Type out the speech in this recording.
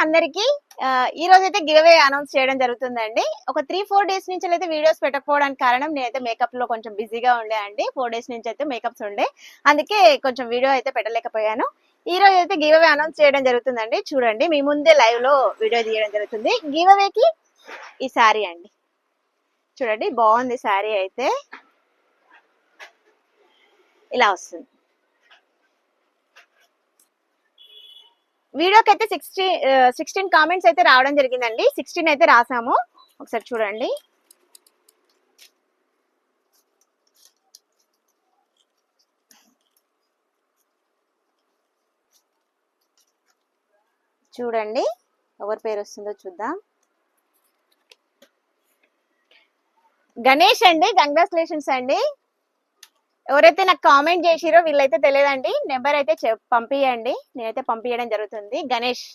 అందరికి ఈ రోజు అయితే గివ్ అవే అనౌన్స్ చేయడం జరుగుతుందండి. ఒక 3-4 డేస్ నుంచి అయితే వీడియోస్ పెట్టకపోవడానికి కారణం నేనైతే మేకప్ లో కొంచెం బిజీగా ఉండే అండి. 4 డేస్ నుంచి అయితే మేకప్స్ ఉండే, అందుకే కొంచెం వీడియో అయితే పెట్టలేకపోయాను. ఈ రోజు అయితే గివ్ అవే అనౌన్స్ చేయడం జరుగుతుందండి. చూడండి, మీ ముందే లైవ్ లో వీడియో తీయడం జరుగుతుంది. గివ్ అవేకి ఈ శారీ అండి, చూడండి బాగుంది శారీ అయితే ఇలా వస్తుంది. వీడియోకి అయితే 16 కామెంట్స్ అయితే రావడం జరిగిందండి. 16 అయితే రాసాము, ఒకసారి చూడండి. చూడండి ఎవరి పేరు వస్తుందో చూద్దాం. గణేష్ అండి, కంగ్రాచులేషన్స్ అండి. ఎవరైతే నాకు కామెంట్ చేసిరో వీళ్ళైతే తెలియదండి, నెంబర్ అయితే పంపియండి, నేనైతే పంపించడం జరుగుతుంది. గణేష్